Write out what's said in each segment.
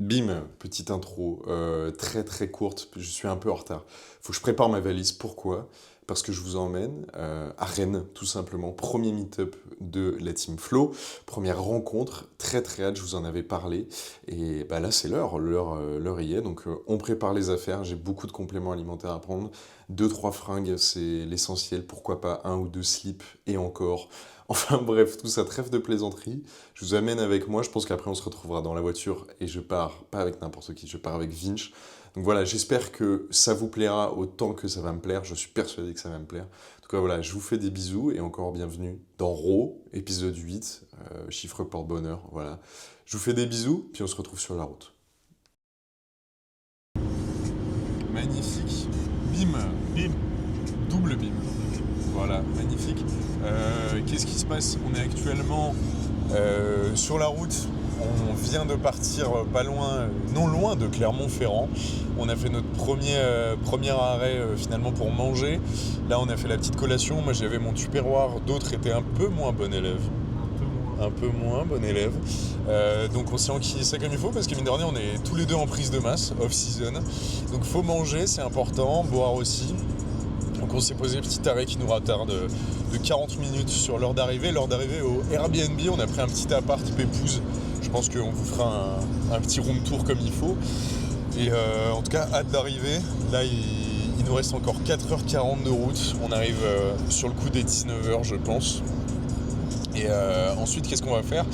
Bim, petite intro, très très courte, je suis un peu en retard. Faut que je prépare ma valise, pourquoi? Parce que je vous emmène à Rennes, tout simplement. Premier meet-up de la Team Flow, première rencontre, très très hâte, je vous en avais parlé. Et bah là c'est l'heure y est, donc on prépare les affaires, j'ai beaucoup de compléments alimentaires à prendre. Deux, trois fringues, c'est l'essentiel, pourquoi pas un ou deux slips, et encore. Enfin bref, tout ça, trêve de plaisanterie. Je vous amène avec moi, je pense qu'après on se retrouvera dans la voiture et je pars, pas avec n'importe qui, je pars avec Vinch. Donc voilà, j'espère que ça vous plaira autant que ça va me plaire, je suis persuadé que ça va me plaire. En tout cas voilà, je vous fais des bisous et encore bienvenue dans Raw, épisode 8, chiffre porte-bonheur, voilà. Je vous fais des bisous, puis on se retrouve sur la route. Magnifique, bim, Bim. double bim. Voilà, magnifique. Qu'est-ce qui se passe? On est actuellement sur la route. On vient de partir pas loin, non loin de Clermont-Ferrand. On a fait notre premier arrêt finalement pour manger. Là, on a fait la petite collation. Moi, j'avais mon tupperware. D'autres étaient un peu moins bon élève. Un peu moins bon élève. Donc on s'est enquillé ça comme il faut parce que mine de rien on est tous les deux en prise de masse, off-season. Donc faut manger, c'est important, boire aussi. Donc on s'est posé petit arrêt qui nous retarde de 40 minutes sur l'heure d'arrivée. L'heure d'arrivée au Airbnb, on a pris un petit appart pépouze. Je pense qu'on vous fera un petit room tour comme il faut. Et en tout cas, hâte d'arriver. Là, il nous reste encore 4h40 de route. On arrive sur le coup des 19h, je pense. Et ensuite, qu'est-ce qu'on va faire?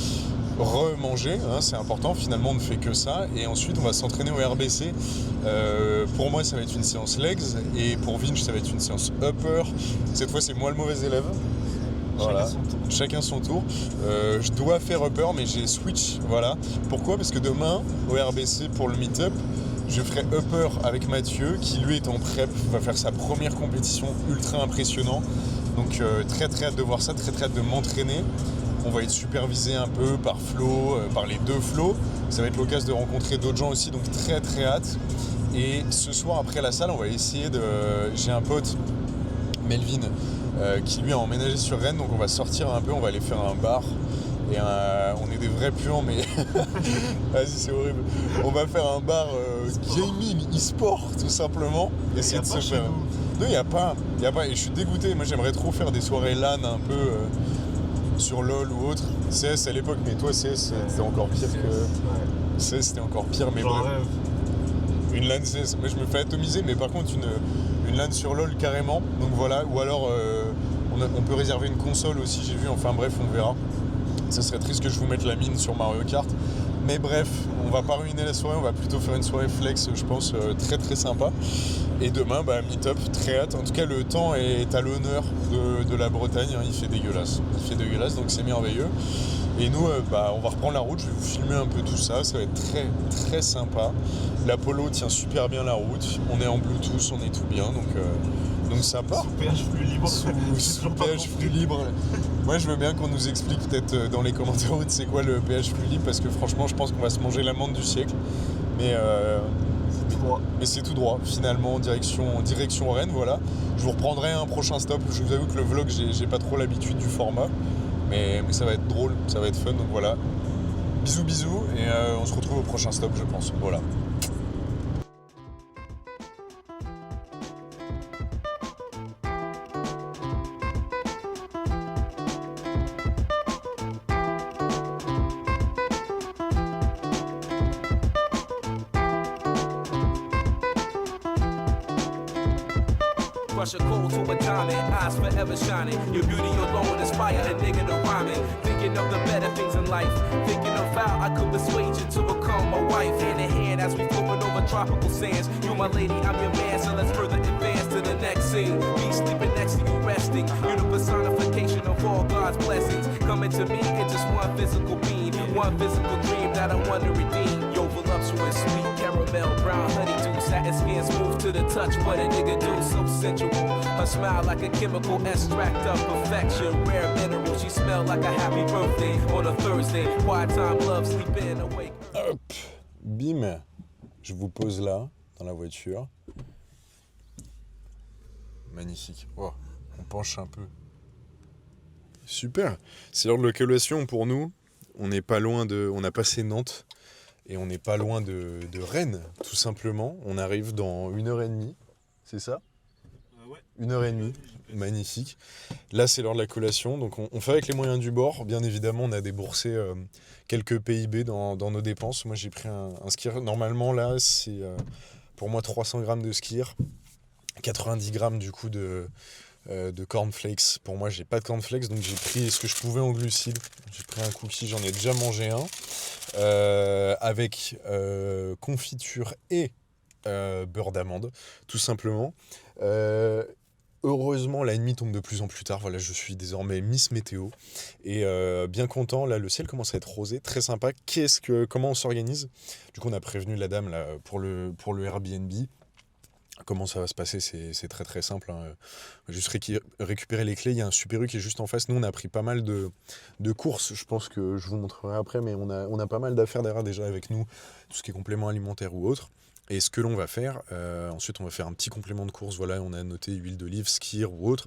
Remanger, hein, c'est important, finalement on ne fait que ça, et ensuite on va s'entraîner au RBC. Pour moi ça va être une séance legs, et pour Vinch ça va être une séance upper. Cette fois c'est moi le mauvais élève. Voilà. Chacun son tour. Je dois faire upper, mais j'ai switch, voilà. Pourquoi? Parce que demain, au RBC pour le meet-up, je ferai upper avec Mathieu, qui lui est en prep, va faire sa première compétition, ultra impressionnant. Donc très très hâte de voir ça, très très hâte de m'entraîner. On va être supervisé un peu par Flo, par les deux Flo. Ça va être l'occasion de rencontrer d'autres gens aussi, donc très très hâte. Et ce soir après la salle, on va essayer de... J'ai un pote, Melvin, qui lui a emménagé sur Rennes, donc on va sortir un peu, on va aller faire un bar. Et on est des vrais puants, mais vas-y, c'est horrible. On va faire un bar gaming, e-sport, tout simplement. Essayer de se faire. Non, il n'y a pas. Et je suis dégoûté. Moi, j'aimerais trop faire des soirées LAN un peu sur LoL ou autre. CS à l'époque, mais toi, CS, c'était encore pire que. CS, c'était encore pire, mais J'en bref. rêve. Une LAN CS. Moi, je me fais atomiser, mais par contre, une LAN sur LoL carrément. Donc voilà. Ou alors, on peut réserver une console aussi, j'ai vu. Enfin bref, on verra. Ça serait triste que je vous mette la mine sur Mario Kart. Mais bref, on va pas ruiner la soirée, on va plutôt faire une soirée flex, je pense, très très sympa. Et demain, meet-up, très hâte. En tout cas, le temps est à l'honneur de la Bretagne, hein. Il fait dégueulasse. Donc c'est merveilleux. Et nous, on va reprendre la route, je vais vous filmer un peu tout ça, ça va être très très sympa. L'Apollo tient super bien la route, on est en Bluetooth, on est tout bien, donc ça part. Sous péage flux libre. Sous péage flux libre. Moi je veux bien qu'on nous explique peut-être dans les commentaires c'est quoi le péage flux libre, parce que franchement je pense qu'on va se manger l'amende du siècle. Mais c'est tout droit finalement, direction Rennes, voilà. Je vous reprendrai un prochain stop, je vous avoue que le vlog j'ai pas trop l'habitude du format. Mais ça va être drôle, ça va être fun, donc voilà. Bisous bisous, et on se retrouve au prochain stop je pense, voilà. Crush a cold to a diamond, eyes forever shining. Your beauty alone inspire a nigga to rhyming. Thinking of the better things in life. Thinking of how I could persuade you to become my wife. Hand in hand as we floating over tropical sands. You my lady, I'm your man, so let's further advance to the next scene. Me sleeping next to you resting. You're the personification of all God's blessings. Coming to me in just one physical being. One physical dream that I want to redeem. Yo, voluptuous, sweet caramel, brown honeydew. Satin skin smooth to the touch, what a nigga do, so sensual. Her smile like a chemical extract of perfection. Rare mineral, she smell like a happy birthday on a Thursday. Quiet time, love, sleep in, awake. Hop, bim, je vous pose là, dans la voiture. Magnifique. Oh, on penche un peu. Super. C'est l'heure de localisation pour nous. On n'est pas loin de... On a passé Nantes. Et on n'est pas loin de Rennes, tout simplement. On arrive dans 1h30, c'est ça ? Ouais. 1h30, magnifique. Là, c'est l'heure de la collation, donc on fait avec les moyens du bord. Bien évidemment, on a déboursé quelques PIB dans nos dépenses. Moi, j'ai pris un skyr. Normalement, là, c'est pour moi 300 grammes de skyr, 90 grammes du coup de cornflakes. Pour moi, j'ai pas de cornflakes, donc j'ai pris ce que je pouvais en glucides. J'ai pris un cookie, j'en ai déjà mangé un, avec confiture et beurre d'amande, tout simplement. Heureusement, la nuit tombe de plus en plus tard. Voilà, je suis désormais Miss Météo. Et bien content, là, le ciel commence à être rosé, très sympa. Comment on s'organise ? Du coup, on a prévenu la dame là, pour le Airbnb. Comment ça va se passer ? C'est très très simple, hein. Juste récupérer les clés. Il y a un Super U qui est juste en face. Nous, on a pris pas mal de courses. Je pense que je vous montrerai après, mais on a pas mal d'affaires derrière déjà avec nous. Tout ce qui est complément alimentaire ou autre. Et ce que l'on va faire, ensuite on va faire un petit complément de course, voilà, on a noté huile d'olive, skyr ou autre,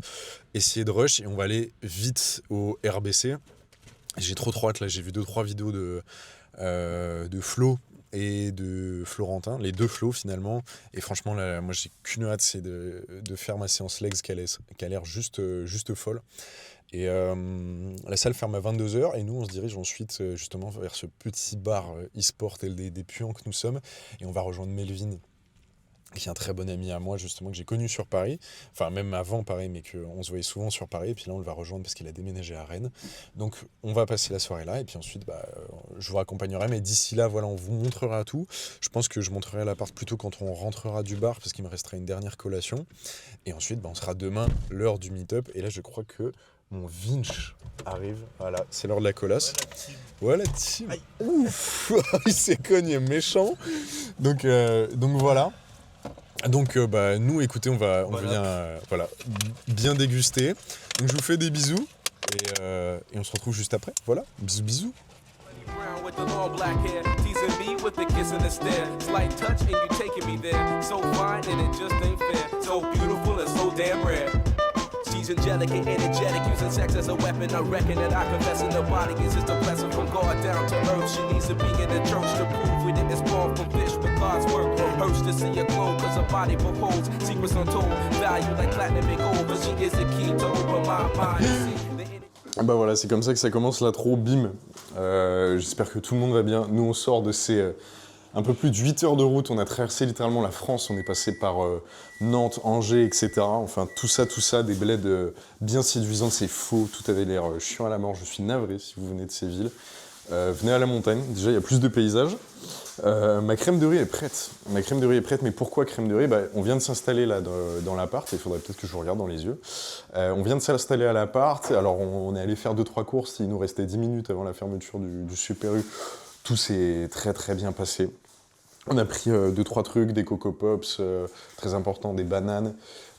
essayer de rush et on va aller vite au RBC. J'ai trop hâte là, j'ai vu 2-3 vidéos de Flo et de Florentin, les deux Flo finalement, et franchement là, moi j'ai qu'une hâte, c'est de faire ma séance legs qui a l'air juste folle. Et la salle ferme à 22h et nous on se dirige ensuite justement vers ce petit bar e-sport et des puants que nous sommes, et on va rejoindre Melvin qui est un très bon ami à moi justement que j'ai connu sur Paris, enfin même avant Paris, mais qu'on se voyait souvent sur Paris, et puis là on le va rejoindre parce qu'il a déménagé à Rennes. Donc on va passer la soirée là et puis ensuite je vous raccompagnerai, mais d'ici là voilà, on vous montrera tout. Je pense que je montrerai l'appart plutôt quand on rentrera du bar parce qu'il me restera une dernière collation, et ensuite on sera demain l'heure du meet-up, et là je crois que mon Vinch arrive, voilà, c'est l'heure de la colasse. Ouais, la team. Ouf, il s'est cogné méchant. Donc voilà. Donc nous, écoutez, on vient bien déguster. Donc je vous fais des bisous et on se retrouve juste après. Voilà, bisous. Brown with the long black hair, teasing me with the kiss and the stare. Slight touch and you taking me there. So fine and it just ain't fair. So beautiful and so damn rare. She's angelic and energetic, using sex as a weapon. I reckon that I confess in the body is just a blessing from God down to earth. She needs to be in the church to prove we didn't spawn from fish, but God's work hurts to see her glow, cause her body beholds secrets untold, value like platinum and gold, but she is the key to open my mind. Bah voilà, c'est comme ça que ça commence l'intro, bim. J'espère que tout le monde va bien. Nous on sort de ces un peu plus de 8 heures de route, on a traversé littéralement la France, on est passé par Nantes, Angers, etc. Enfin tout ça, des bleds bien séduisants, c'est faux, tout avait l'air chiant à la mort, je suis navré si vous venez de ces villes. Venez à la montagne, déjà il y a plus de paysages. Ma crème de riz est prête, mais pourquoi crème de riz ? On vient de s'installer là dans l'appart, il faudrait peut-être que je vous regarde dans les yeux. On vient de s'installer à l'appart, alors on est allé faire 2-3 courses, il nous restait 10 minutes avant la fermeture du Super U. Tout s'est très très bien passé. On a pris 2-3 trucs, des Coco Pops, très important, des bananes,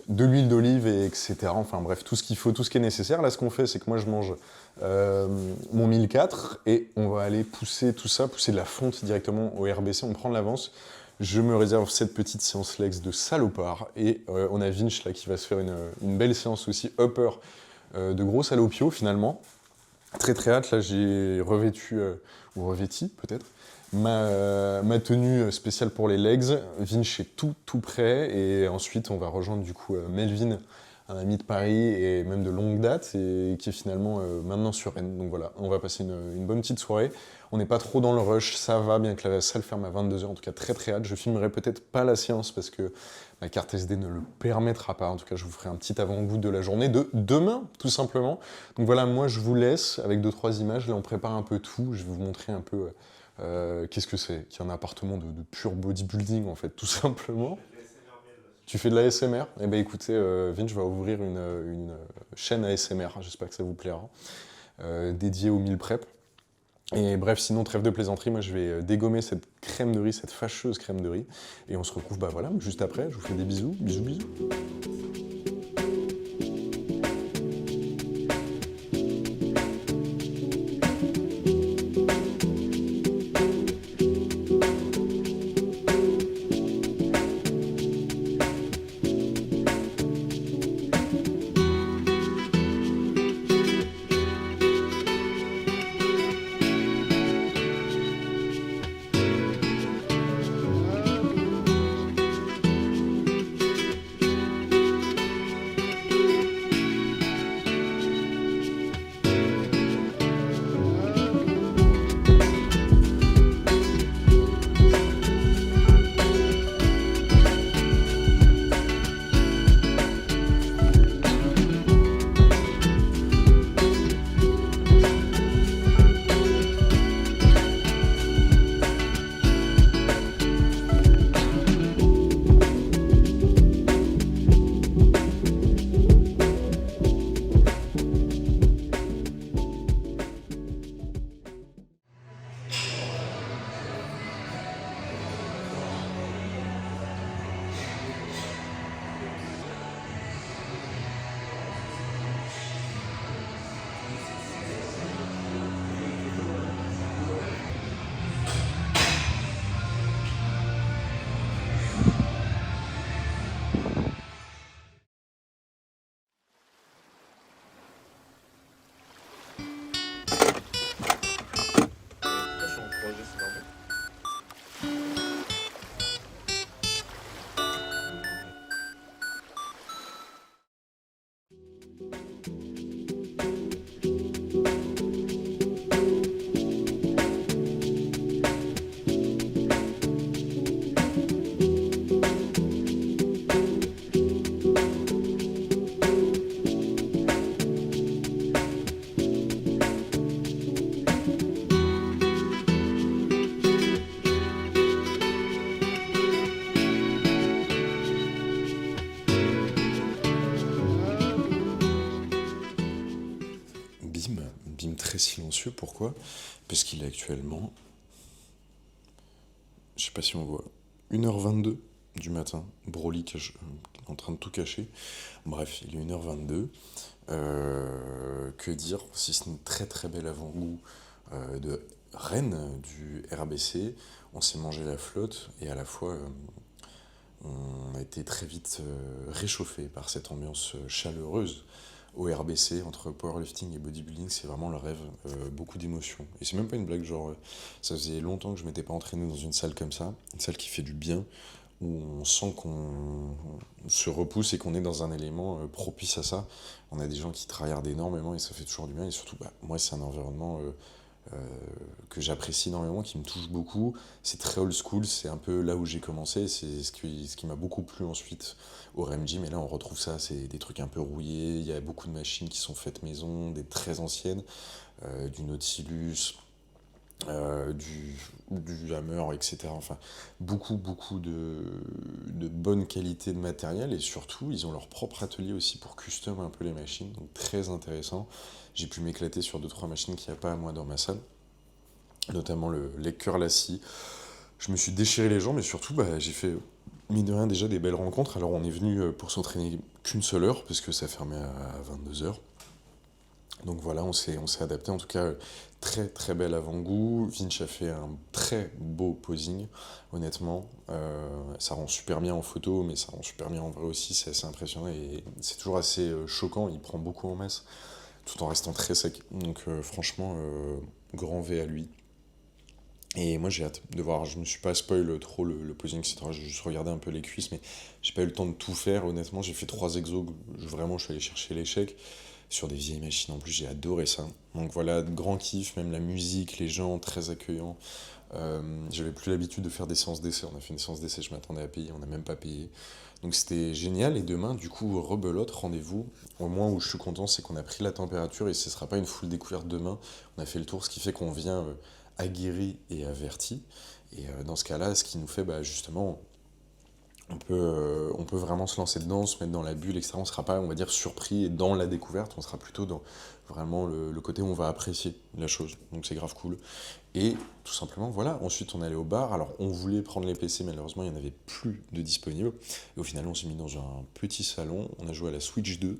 de l'huile d'olive, etc. Enfin bref, tout ce qu'il faut, tout ce qui est nécessaire. Là, ce qu'on fait, c'est que moi, je mange mon 1004 et on va aller pousser tout ça, pousser de la fonte directement au RBC. On prend de l'avance. Je me réserve cette petite séance legs de salopard. Et on a Vinch là qui va se faire une belle séance aussi upper de gros salopio finalement. Très très hâte. Là, j'ai revêti peut-être ma tenue spéciale pour les legs. Vinch est tout prêt, et ensuite on va rejoindre du coup Melvin, un ami de Paris et même de longue date, et qui est finalement maintenant sur Rennes. Donc voilà, on va passer une bonne petite soirée. On n'est pas trop dans le rush, ça va, bien que la salle ferme à 22h, en tout cas très très hâte. Je filmerai peut-être pas la séance parce que ma carte SD ne le permettra pas. En tout cas, je vous ferai un petit avant-goût de la journée de demain, tout simplement. Donc voilà, moi je vous laisse avec 2-3 images. Là, on prépare un peu tout. Je vais vous montrer un peu qu'est-ce que c'est. Qu'il y a un appartement de pur bodybuilding, en fait, tout simplement. Tu fais de la ASMR ? Eh bien écoutez, Vinch va ouvrir une chaîne ASMR, j'espère que ça vous plaira, dédiée au meal prep. Et bref, sinon, trêve de plaisanterie, moi je vais dégommer cette crème de riz, cette fâcheuse crème de riz, et on se retrouve voilà, juste après. Je vous fais des bisous. silencieux. Pourquoi ? Parce qu'il est actuellement, je sais pas si on voit, 1h22 du matin. Broly en train de tout cacher. Bref, il est 1h22. Que dire, si ce n'est très très bel avant-goût de Rennes du RBC. On s'est mangé la flotte et à la fois on a été très vite réchauffé par cette ambiance chaleureuse au RBC entre powerlifting et bodybuilding. C'est vraiment le rêve, beaucoup d'émotions. Et c'est même pas une blague, genre ça faisait longtemps que je m'étais pas entraîné dans une salle comme ça, une salle qui fait du bien, où on sent qu'on se repousse et qu'on est dans un élément propice à ça. On a des gens qui travaillent énormément et ça fait toujours du bien. Et surtout, moi, c'est un environnement que j'apprécie énormément, qui me touche beaucoup. C'est très old school, c'est un peu là où j'ai commencé. C'est ce qui m'a beaucoup plu ensuite au REM Gym. Et là, on retrouve ça, c'est des trucs un peu rouillés. Il y a beaucoup de machines qui sont faites maison, des très anciennes, du Nautilus, du Hammer, etc. Enfin, beaucoup de bonne qualité de matériel et surtout, ils ont leur propre atelier aussi pour custom un peu les machines, donc très intéressant. J'ai pu m'éclater sur 2-3 machines qu'il n'y a pas à moi dans ma salle, notamment les curls lassis. Je me suis déchiré les jambes, mais surtout, j'ai fait, mine de rien, déjà des belles rencontres. Alors, on est venu pour s'entraîner qu'une seule heure, parce que ça fermait à 22h. Donc voilà, on s'est adapté. En tout cas, très très bel avant-goût. Vinch a fait un très beau posing, honnêtement. Ça rend super bien en photo, mais ça rend super bien en vrai aussi. C'est assez impressionnant et c'est toujours assez choquant. Il prend beaucoup en masse, tout en restant très sec. Donc franchement, grand V à lui. Et moi j'ai hâte de voir, je me suis pas spoil trop le posing, etc. J'ai juste regardé un peu les cuisses, mais j'ai pas eu le temps de tout faire, honnêtement. J'ai fait 3 exos, vraiment je suis allé chercher l'échec sur des vieilles machines. En plus, j'ai adoré ça. Donc voilà, grand kiff, même la musique, les gens très accueillants. J'avais plus l'habitude de faire des séances d'essai. On a fait une séance d'essai, je m'attendais à payer, on n'a même pas payé. Donc c'était génial. Et demain, du coup, rebelote, rendez-vous. Au moins où je suis content, c'est qu'on a pris la température et ce sera pas une full découverte demain. On a fait le tour, ce qui fait qu'on vient aguerri et averti. Et dans ce cas-là, ce qui nous fait justement on peut vraiment se lancer dedans, se mettre dans la bulle, etc. On ne sera pas, on va dire, surpris et dans la découverte, on sera plutôt dans vraiment le côté où on va apprécier la chose. Donc c'est grave cool. Et tout simplement, voilà, ensuite on est allé au bar. Alors on voulait prendre les PC, malheureusement il n'y en avait plus de disponibles. Et au final on s'est mis dans un petit salon, on a joué à la Switch 2,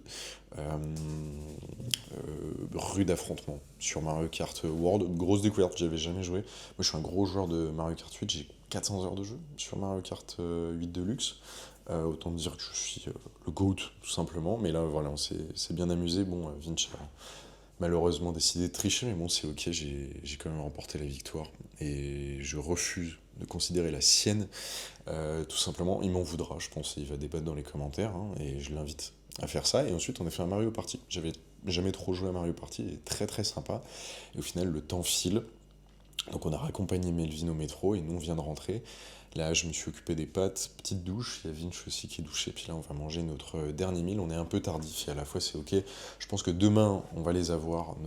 rude affrontement sur Mario Kart World. Grosse découverte, j'avais jamais joué. Moi je suis un gros joueur de Mario Kart 8, j'ai 400 heures de jeu sur Mario Kart 8 Deluxe. Autant dire que je suis le GOAT tout simplement. Mais là voilà, on s'est bien amusé. Bon, Vinci a malheureusement décidé de tricher, mais bon c'est ok, j'ai quand même remporté la victoire. Et je refuse de considérer la sienne. Tout simplement, il m'en voudra, je pense. Il va débattre dans les commentaires, hein, et je l'invite à faire ça. Et ensuite on a fait un Mario Party. J'avais jamais trop joué à Mario Party, et très très sympa. Et au final le temps file. Donc on a raccompagné Melvin au métro et nous on vient de rentrer. Là je me suis occupé des pâtes, petite douche, il y a Vinch aussi qui est douché, puis là on va manger notre dernier meal. On est un peu tardif et à la fois c'est ok. Je pense que demain on va les avoir,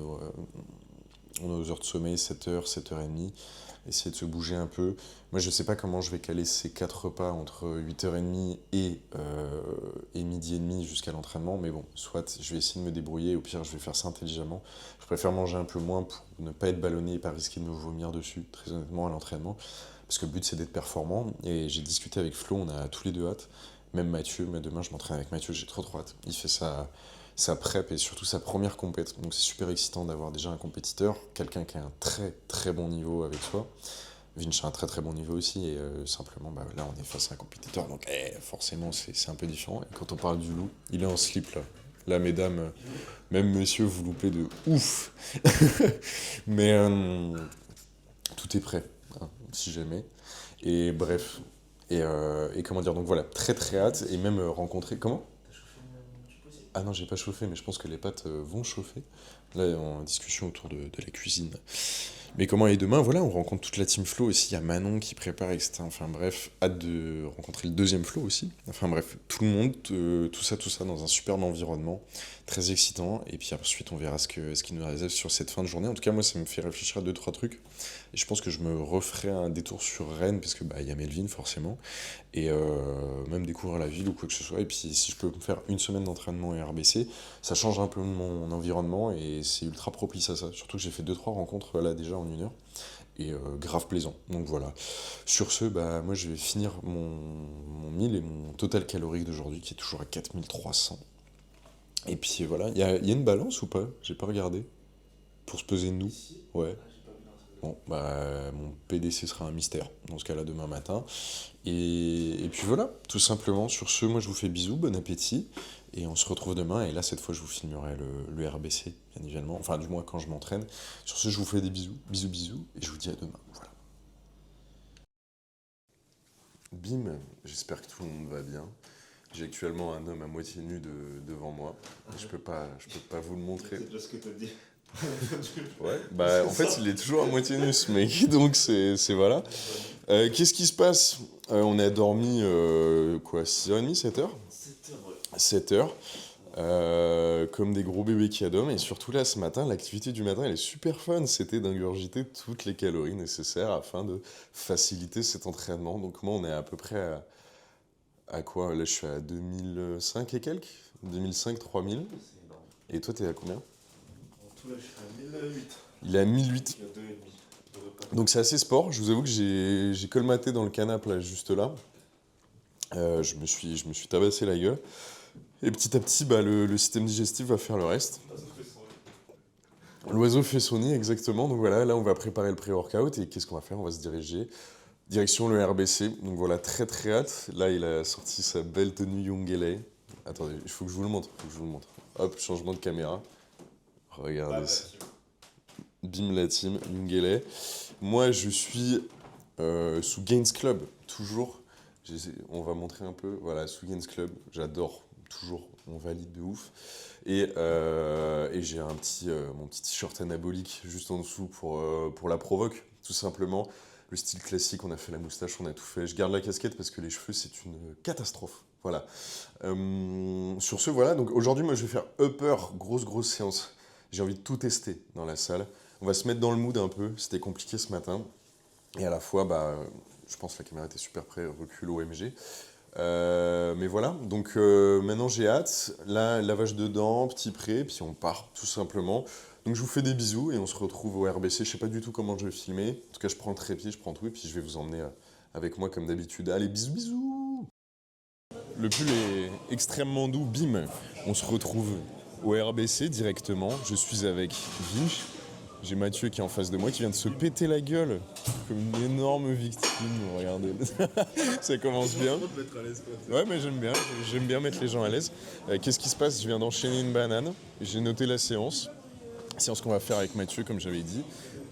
nos heures de sommeil, 7h, 7h30, essayer de se bouger un peu. Moi je sais pas comment je vais caler ces 4 repas entre 8h30 et midi et demi jusqu'à l'entraînement, mais bon, soit je vais essayer de me débrouiller, au pire je vais faire ça intelligemment. Je préfère manger un peu moins pour ne pas être ballonné et pas risquer de me vomir dessus, très honnêtement, à l'entraînement, parce que le but c'est d'être performant. Et j'ai discuté avec Flo, on a tous les deux hâte, même Mathieu, mais demain je m'entraîne avec Mathieu, j'ai trop hâte. Il fait sa prep et surtout sa première compète. Donc c'est super excitant d'avoir déjà un compétiteur, quelqu'un qui a un très très bon niveau avec soi. Vinci a un très très bon niveau aussi, et simplement là on est face à un compétiteur, donc forcément c'est un peu différent. Et quand on parle du loup, il est en slip là. Là mesdames, même monsieur, vous loupez de ouf. Mais tout est prêt, hein, si jamais. Et bref, et comment dire, donc voilà, très très hâte, et même rencontrer... Comment ? Ah non, j'ai pas chauffé, mais je pense que les pâtes vont chauffer. Là, en discussion autour de la cuisine. Mais comment aller demain? Voilà, on rencontre toute la team Flow aussi. Il y a Manon qui prépare, etc. Enfin bref, hâte de rencontrer le deuxième Flow aussi. Enfin bref, tout le monde, tout ça dans un superbe environnement, très excitant. Et puis ensuite, on verra ce qui nous réserve sur cette fin de journée. En tout cas, moi, ça me fait réfléchir à 2-3 trucs. Et je pense que je me referai un détour sur Rennes parce que il y a Melvin forcément. Et même découvrir la ville ou quoi que ce soit. Et puis si je peux me faire une semaine d'entraînement et RBC, ça change un peu mon environnement et c'est ultra propice à ça. Surtout que j'ai fait 2-3 rencontres là déjà en 1 heure. Et grave plaisant. Donc voilà. Sur ce, moi je vais finir mon 1000 et mon total calorique d'aujourd'hui qui est toujours à 4300. Et puis voilà. Il y a une balance ou pas? J'ai pas regardé. Pour se peser nous. Ouais. Bon, mon PDC sera un mystère, dans ce cas-là, demain matin. Et puis voilà, tout simplement. Sur ce, moi, je vous fais bisous, bon appétit. Et on se retrouve demain. Et là, cette fois, je vous filmerai le RBC, bien évidemment. Enfin, du moins, quand je m'entraîne. Sur ce, je vous fais des bisous. Bisous, bisous. Et je vous dis à demain. Voilà. Bim, j'espère que tout le monde va bien. J'ai actuellement un homme à moitié nu devant moi. Et je peux pas vous le montrer. C'est déjà ce que t'as dit. Ouais, en fait, il est toujours à moitié nu, ce mec, donc c'est voilà. Qu'est-ce qui se passe? On a dormi, 6h30, 7h? 7h, comme des gros bébés qui adorment, et surtout là, ce matin, l'activité du matin, elle est super fun, c'était d'ingurgiter toutes les calories nécessaires afin de faciliter cet entraînement. Donc moi, on est à peu près à quoi? Là, je suis à 2005 et quelques? 2005, 3000. Et toi, t'es à combien? Là, je suis à 1008. Il est à 1008. Il y a 2,5. Donc c'est assez sport. Je vous avoue que j'ai colmaté dans le canapé là, juste là. Je me suis tabassé la gueule. Et petit à petit, le système digestif va faire le reste. L'oiseau fait son nid, exactement. Donc voilà, là on va préparer le pré-workout. Et qu'est-ce qu'on va faire? On va se diriger direction le RBC. Donc voilà, très très hâte. Là, il a sorti sa belle tenue Youngele. Attendez, il faut que je vous le montre. Hop, changement de caméra. Regardez ça. Bim la team, Youngele. Moi, je suis sous Gains Club, toujours. On va montrer un peu. Voilà, sous Gains Club. J'adore, toujours. On valide de ouf. Et j'ai mon petit t-shirt anabolique juste en dessous pour la provoque, tout simplement. Le style classique, on a fait la moustache, on a tout fait. Je garde la casquette parce que les cheveux, c'est une catastrophe. Voilà. Sur ce, voilà. Donc aujourd'hui, moi, je vais faire upper, grosse séance. J'ai envie de tout tester dans la salle. On va se mettre dans le mood un peu. C'était compliqué ce matin. Et à la fois, je pense que la caméra était super près, recul OMG. Mais voilà. Donc maintenant, j'ai hâte. Là, lavage de dents, petit pré, puis on part, tout simplement. Donc je vous fais des bisous et on se retrouve au RBC. Je sais pas du tout comment je vais filmer. En tout cas, je prends le trépied, je prends tout et puis je vais vous emmener avec moi comme d'habitude. Allez, bisous. Le pull est extrêmement doux. Bim. On se retrouve au RBC directement. Je suis avec Vinch. J'ai Mathieu qui est en face de moi, qui vient de se péter la gueule comme une énorme victime. Regardez, ça commence bien. Ouais, mais j'aime bien mettre les gens à l'aise. Qu'est-ce qui se passe? Je viens d'enchaîner une banane. J'ai noté la séance qu'on va faire avec Mathieu, comme j'avais dit,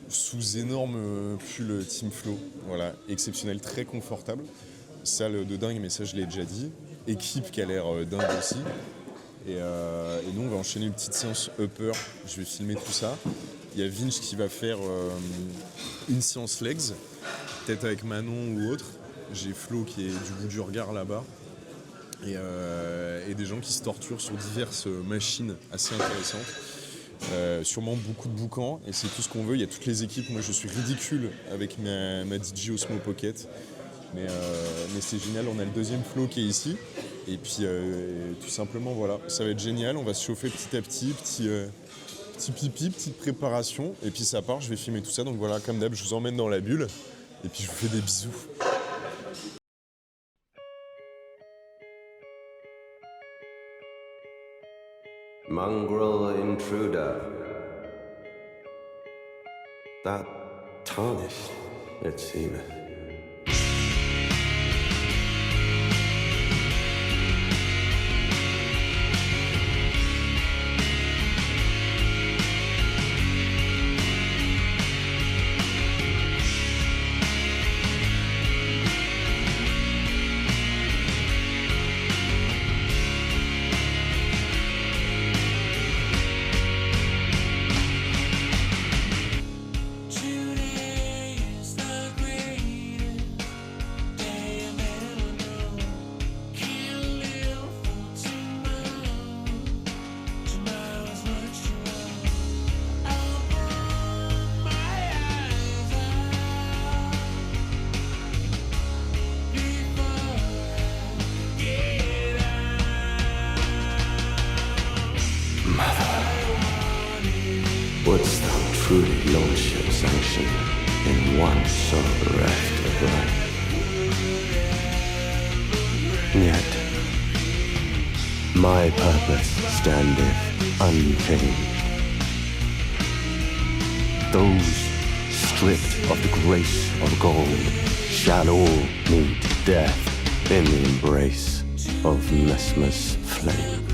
sous énorme pull Team Flow. Voilà, exceptionnel, très confortable. Salle de dingue, mais ça je l'ai déjà dit. Équipe qui a l'air dingue aussi. Et nous, on va enchaîner une petite séance upper. Je vais filmer tout ça. Il y a Vinch qui va faire une séance legs, peut-être avec Manon ou autre. J'ai Flo qui est du bout du regard là-bas. Et des gens qui se torturent sur diverses machines assez intéressantes. Sûrement beaucoup de boucans, et c'est tout ce qu'on veut. Il y a toutes les équipes. Moi, je suis ridicule avec ma DJ Osmo Pocket. Mais c'est génial, on a le deuxième Flo qui est ici. Et puis tout simplement, voilà, ça va être génial. On va se chauffer petit à petit, petit pipi, petite préparation. Et puis ça part, je vais filmer tout ça. Donc voilà, comme d'hab, je vous emmène dans la bulle. Et puis je vous fais des bisous. Mongrel intruder. That tarnished, it seems. Choose lordship sanctioned in one sole reft of life. Yet, my purpose standeth unchanged. Those stripped of the grace of gold shall all meet death in the embrace of Mesmer's flame.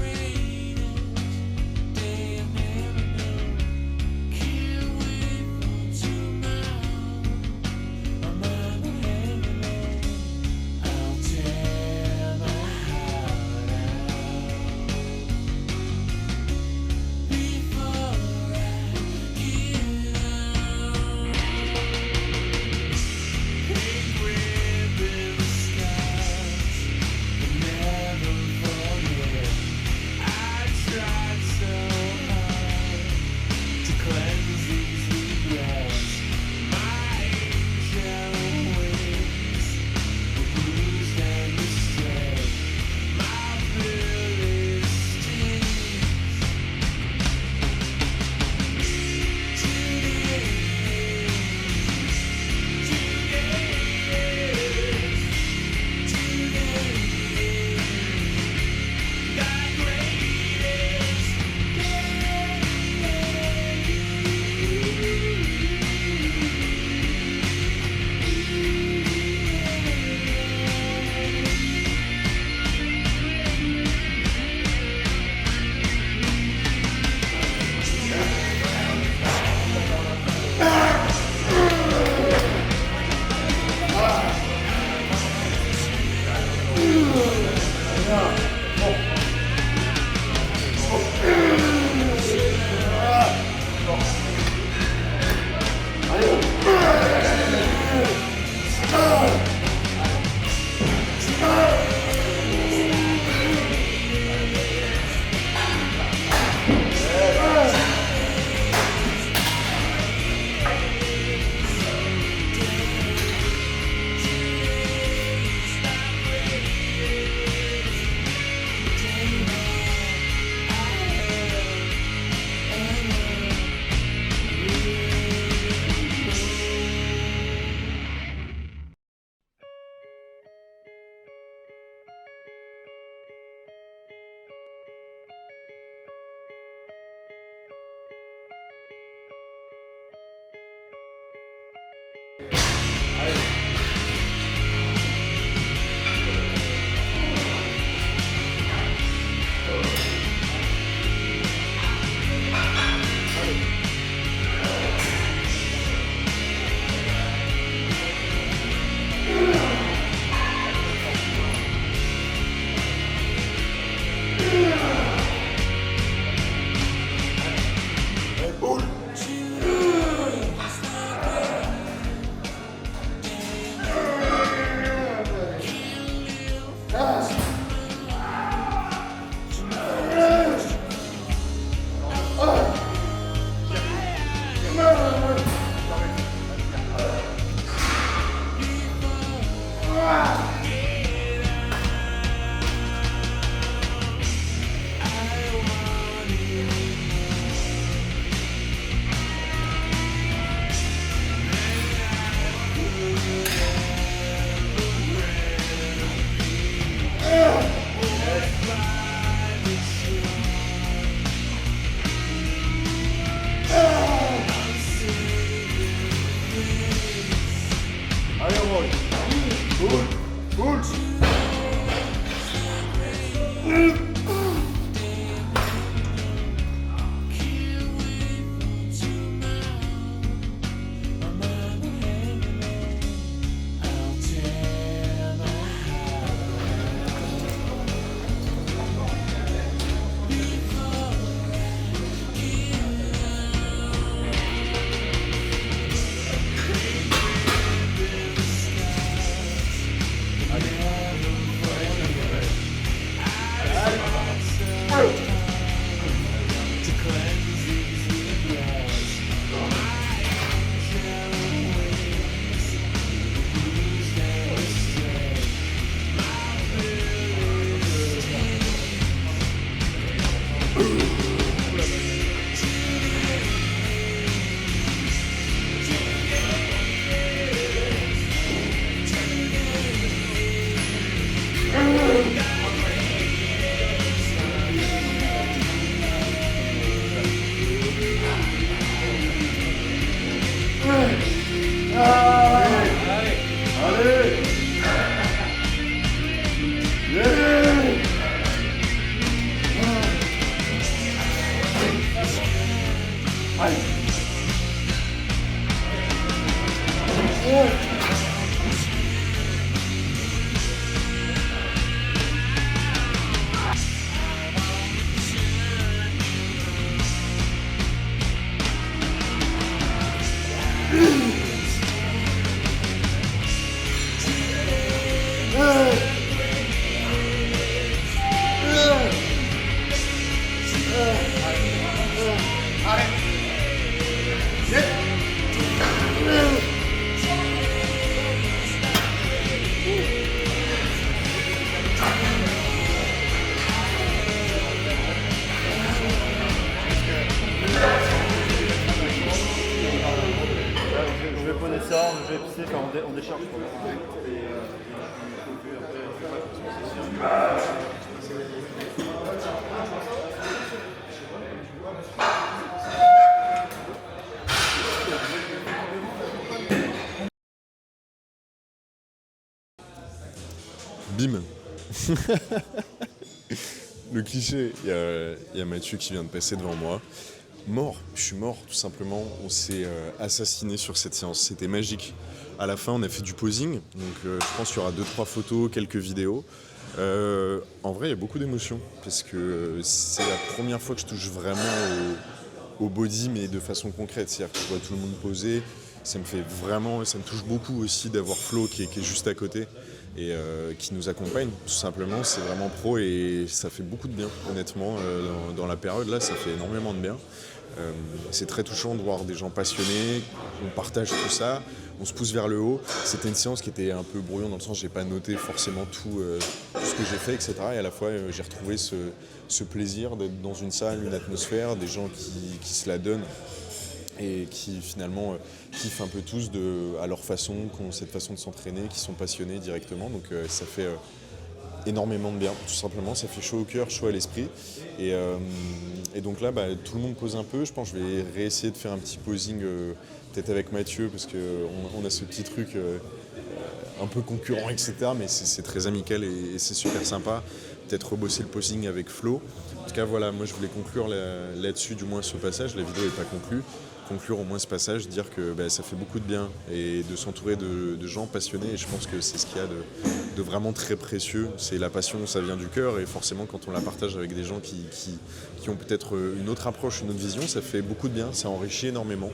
en décharge. Bim. Le cliché, il y a Mathieu qui vient de passer devant moi. Mort, je suis mort tout simplement. On s'est assassiné sur cette séance, c'était magique. À la fin, on a fait du posing, donc je pense qu'il y aura 2-3 photos, quelques vidéos. En vrai, il y a beaucoup d'émotions parce que c'est la première fois que je touche vraiment au body, mais de façon concrète. C'est-à-dire que je vois tout le monde poser. Ça me touche beaucoup aussi d'avoir Flo qui est juste à côté et qui nous accompagne tout simplement. C'est vraiment pro et ça fait beaucoup de bien, honnêtement. Dans la période là, ça fait énormément de bien. C'est très touchant de voir des gens passionnés, on partage tout ça, on se pousse vers le haut. C'était une séance qui était un peu brouillon dans le sens où j'ai pas noté forcément tout ce que j'ai fait, etc. Et à la fois j'ai retrouvé ce plaisir d'être dans une salle, une atmosphère, des gens qui se la donnent et qui finalement kiffent un peu tous à leur façon, qui ont cette façon de s'entraîner, qui sont passionnés directement. Donc ça fait énormément de bien, tout simplement. Ça fait chaud au cœur, chaud à l'esprit. Et donc là, tout le monde pose un peu. Je pense que je vais réessayer de faire un petit posing peut-être avec Mathieu parce qu'on a ce petit truc un peu concurrent, etc. Mais c'est très amical et c'est super sympa. Peut-être rebosser le posing avec Flo. En tout cas, voilà, moi je voulais conclure là-dessus, du moins ce passage. La vidéo n'est pas conclue. Conclure au moins ce passage, dire que ça fait beaucoup de bien et de s'entourer de gens passionnés. Et je pense que c'est ce qu'il y a de vraiment très précieux. C'est la passion, ça vient du cœur et forcément quand on la partage avec des gens qui ont peut-être une autre approche, une autre vision, ça fait beaucoup de bien, ça enrichit énormément.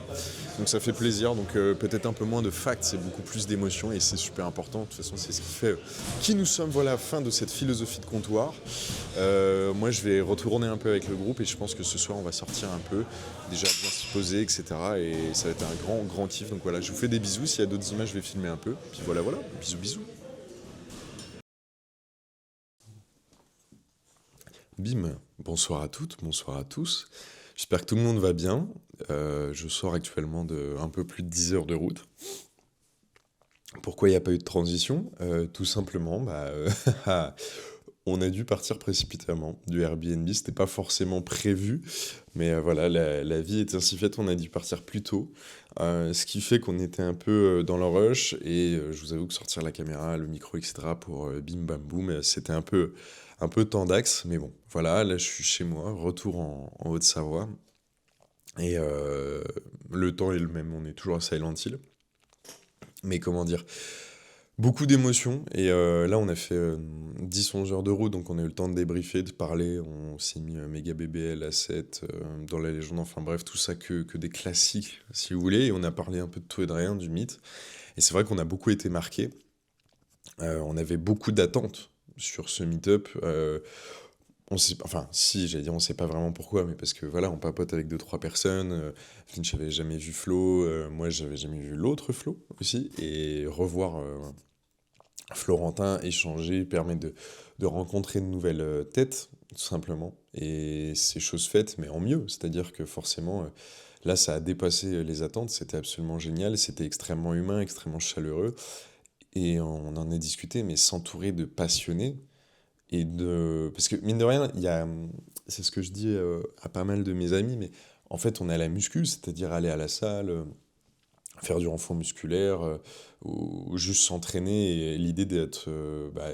Donc ça fait plaisir, donc peut-être un peu moins de facts, c'est beaucoup plus d'émotions et c'est super important. De toute façon, c'est ce qui fait qui nous sommes. Voilà, fin de cette philosophie de comptoir. Moi, je vais retourner un peu avec le groupe et je pense que ce soir, on va sortir un peu, déjà bien se poser, etc. Et ça va être un grand, grand kiff. Donc voilà, je vous fais des bisous. S'il y a d'autres images, je vais filmer un peu. Puis voilà, bisous, bisous. Bim, bonsoir à toutes, bonsoir à tous. J'espère que tout le monde va bien. Je sors actuellement de un peu plus de 10 heures de route. Pourquoi il n'y a pas eu de transition ? Tout simplement, on a dû partir précipitamment du Airbnb. C'était pas forcément prévu, mais voilà, la vie est ainsi faite. On a dû partir plus tôt, ce qui fait qu'on était un peu dans le rush. Et je vous avoue que sortir la caméra, le micro, etc. pour bim bam boum, c'était un peu tendax. Mais bon, voilà, là je suis chez moi, retour en Haute-Savoie. Et le temps est le même, on est toujours à Silent Hill. Mais comment dire, beaucoup d'émotions. Et là, on a fait 10-11 heures de route, donc on a eu le temps de débriefer, de parler. On s'est mis Méga BBL, A7, dans la légende, enfin bref, tout ça que des classiques, si vous voulez. Et on a parlé un peu de tout et de rien, du mythe. Et c'est vrai qu'on a beaucoup été marqués. On avait beaucoup d'attentes sur ce meet-up. On sait pas vraiment pourquoi, mais parce que voilà, on papote avec 2-3 personnes. Finch avait jamais vu Flo, moi j'avais jamais vu l'autre Flo aussi, et revoir Florentin échanger permet de rencontrer de nouvelles têtes, tout simplement. Et c'est chose faite, mais en mieux, c'est-à-dire que forcément, là ça a dépassé les attentes, c'était absolument génial, c'était extrêmement humain, extrêmement chaleureux, et on en a discuté, mais s'entourer de passionnés. Parce que mine de rien, c'est ce que je dis à pas mal de mes amis, mais en fait on est à la muscu, c'est-à-dire aller à la salle, faire du renfort musculaire, ou juste s'entraîner, et l'idée d'être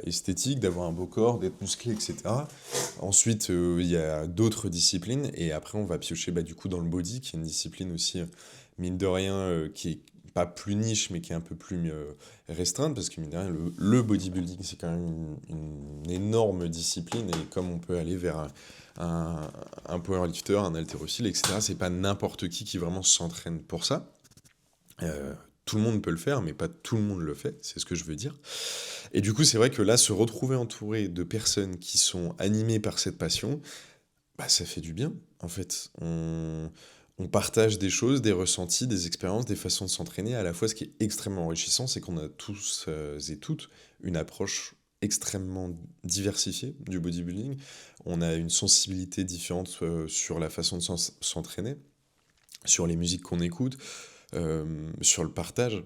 esthétique, d'avoir un beau corps, d'être musclé, etc. Ensuite il y a d'autres disciplines, et après on va piocher du coup dans le body, qui est une discipline aussi, mine de rien, qui est pas plus niche, mais qui est un peu plus restreinte, parce que mine de rien, le bodybuilding, c'est quand même une énorme discipline, et comme on peut aller vers un powerlifter, un haltérophile, etc., c'est pas n'importe qui vraiment s'entraîne pour ça. Tout le monde peut le faire, mais pas tout le monde le fait, c'est ce que je veux dire. Et du coup, c'est vrai que là, se retrouver entouré de personnes qui sont animées par cette passion, ça fait du bien, en fait. On partage des choses, des ressentis, des expériences, des façons de s'entraîner. À la fois, ce qui est extrêmement enrichissant, c'est qu'on a tous et toutes une approche extrêmement diversifiée du bodybuilding. On a une sensibilité différente sur la façon de s'entraîner, sur les musiques qu'on écoute, sur le partage.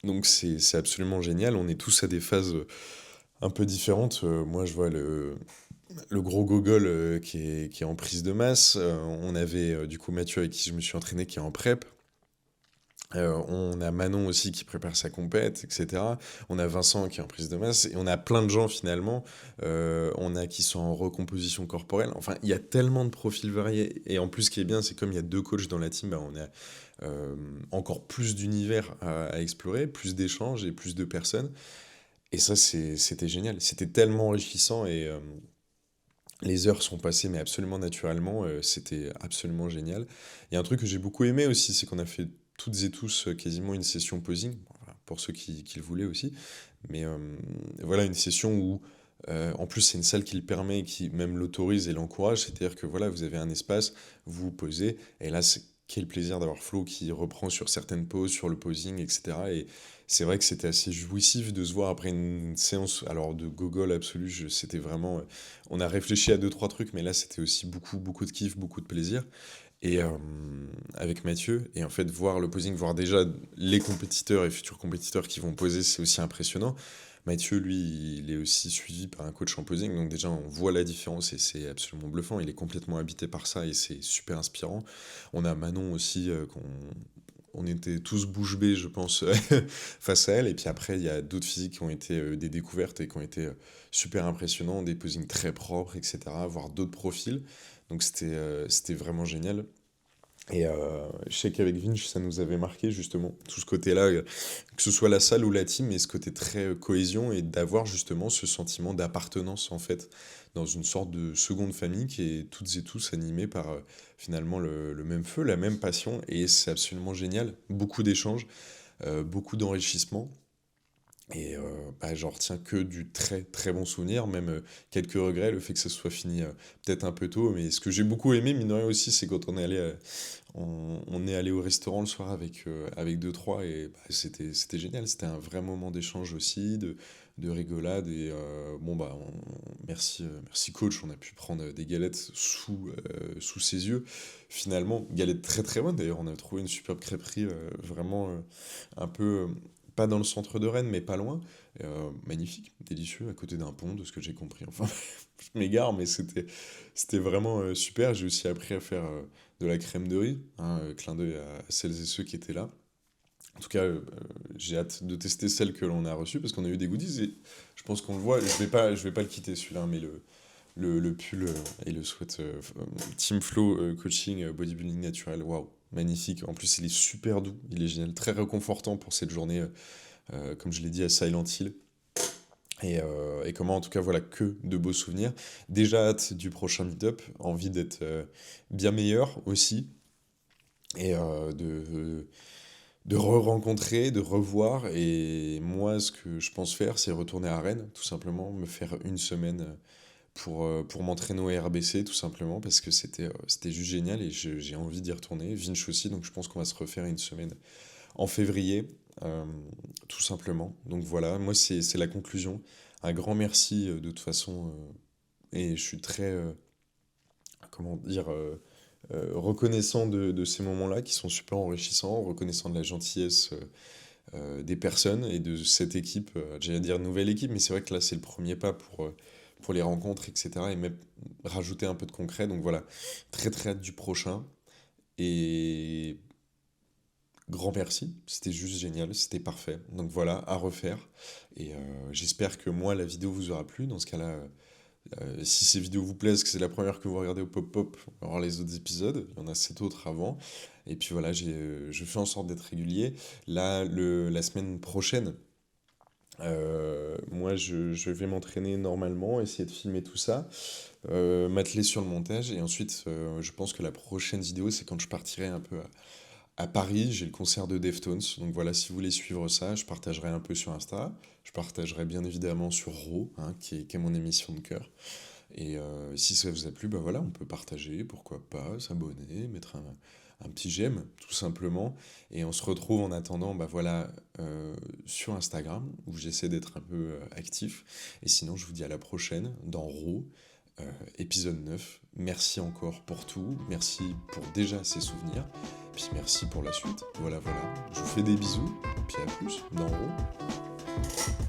Donc c'est absolument génial. On est tous à des phases un peu différentes. Moi, je vois le gros gogol qui est en prise de masse. On avait du coup Mathieu avec qui je me suis entraîné qui est en prep. On a Manon aussi qui prépare sa compète, etc. On a Vincent qui est en prise de masse. Et on a plein de gens finalement. On a qui sont en recomposition corporelle. Enfin, il y a tellement de profils variés. Et en plus, ce qui est bien, c'est comme il y a 2 coachs dans la team, on a encore plus d'univers à explorer, plus d'échanges et plus de personnes. Et ça, c'était génial. C'était tellement enrichissant et les heures sont passées, mais absolument naturellement. C'était absolument génial. Il y a un truc que j'ai beaucoup aimé aussi, c'est qu'on a fait toutes et tous quasiment une session posing, pour ceux qui le voulaient aussi. Mais voilà, une session où, en plus, c'est une salle qui le permet, et qui même l'autorise et l'encourage. C'est-à-dire que voilà, vous avez un espace, vous vous posez, et là, quel plaisir d'avoir Flo qui reprend sur certaines poses, sur le posing, etc. Et c'est vrai que c'était assez jouissif de se voir après une séance alors de gogol absolu. C'était vraiment... on a réfléchi à 2-3 trucs, mais là, c'était aussi beaucoup, beaucoup de kiff, beaucoup de plaisir. Et avec Mathieu, et en fait, voir le posing, voir déjà les compétiteurs et futurs compétiteurs qui vont poser, c'est aussi impressionnant. Mathieu, lui, il est aussi suivi par un coach en posing, donc déjà, on voit la différence et c'est absolument bluffant. Il est complètement habité par ça et c'est super inspirant. On a Manon aussi, on était tous bouche bée, je pense, face à elle. Et puis après, il y a d'autres physiques qui ont été des découvertes et qui ont été super impressionnants, des posings très propres, etc., voire d'autres profils. Donc c'était vraiment génial. Et je sais qu'avec Vinch, ça nous avait marqué justement, tout ce côté-là, que ce soit la salle ou la team, mais ce côté très cohésion et d'avoir justement ce sentiment d'appartenance en fait, dans une sorte de seconde famille qui est toutes et tous animés par finalement le même feu, la même passion, et c'est absolument génial. Beaucoup d'échanges, beaucoup d'enrichissement. Et j'en retiens que du très très bon souvenir, même quelques regrets, le fait que ça soit fini peut-être un peu tôt, mais ce que j'ai beaucoup aimé, mine de rien aussi, c'est quand on est allé au restaurant le soir avec 2-3, et c'était génial, c'était un vrai moment d'échange aussi, de rigolade, et merci coach, on a pu prendre des galettes sous ses yeux, finalement, galettes très très bonnes, d'ailleurs on a trouvé une superbe crêperie, vraiment un peu... pas dans le centre de Rennes, mais pas loin. Magnifique, délicieux, à côté d'un pont, de ce que j'ai compris. Enfin, je m'égare, mais c'était vraiment super. J'ai aussi appris à faire de la crème de riz, clin d'œil à celles et ceux qui étaient là. En tout cas, j'ai hâte de tester celle que l'on a reçue, parce qu'on a eu des goodies, et je pense qu'on le voit. Je vais pas le quitter, celui-là, mais le pull et le sweat Team Flow Coaching Bodybuilding Naturel, waouh, magnifique. En plus, il est super doux, il est génial, très réconfortant pour cette journée, comme je l'ai dit, à Silent Hill. Et comment, en tout cas, voilà, que de beaux souvenirs. Déjà hâte du prochain meet-up, envie d'être bien meilleur aussi, et de re-rencontrer, de revoir. Et moi, ce que je pense faire, c'est retourner à Rennes, tout simplement, me faire une semaine pour m'entraîner au RBC, tout simplement, parce que c'était juste génial et j'ai envie d'y retourner. Vinch aussi, donc je pense qu'on va se refaire une semaine en février, tout simplement. Donc voilà, moi c'est la conclusion. Un grand merci de toute façon, et je suis très, comment dire, reconnaissant de ces moments-là qui sont super enrichissants, reconnaissant de la gentillesse des personnes et de cette équipe, j'allais dire nouvelle équipe, mais c'est vrai que là c'est le premier pas pour les rencontres, etc. Et même rajouter un peu de concret. Donc voilà, très très hâte du prochain. Et grand merci, c'était juste génial, c'était parfait. Donc voilà, à refaire. Et j'espère que moi, la vidéo vous aura plu. Dans ce cas-là, si ces vidéos vous plaisent, que c'est la première que vous regardez au pop-pop, on va voir les autres épisodes. Il y en a 7 autres avant. Et puis voilà, je fais en sorte d'être régulier. Là, la semaine prochaine, moi je vais m'entraîner normalement, essayer de filmer tout ça, m'atteler sur le montage, et ensuite je pense que la prochaine vidéo c'est quand je partirai un peu à Paris. J'ai le concert de Deftones, donc voilà, si vous voulez suivre ça, je partagerai un peu sur Insta, je partagerai bien évidemment sur Raw, qui est mon émission de cœur, et si ça vous a plu, bah voilà, on peut partager, pourquoi pas, s'abonner, mettre un petit j'aime, tout simplement. Et on se retrouve en attendant, bah voilà, sur Instagram, où j'essaie d'être un peu actif. Et sinon, je vous dis à la prochaine, dans Raw, épisode 9. Merci encore pour tout. Merci pour déjà ces souvenirs. Puis merci pour la suite. Voilà, voilà. Je vous fais des bisous. puis à plus, d'en haut.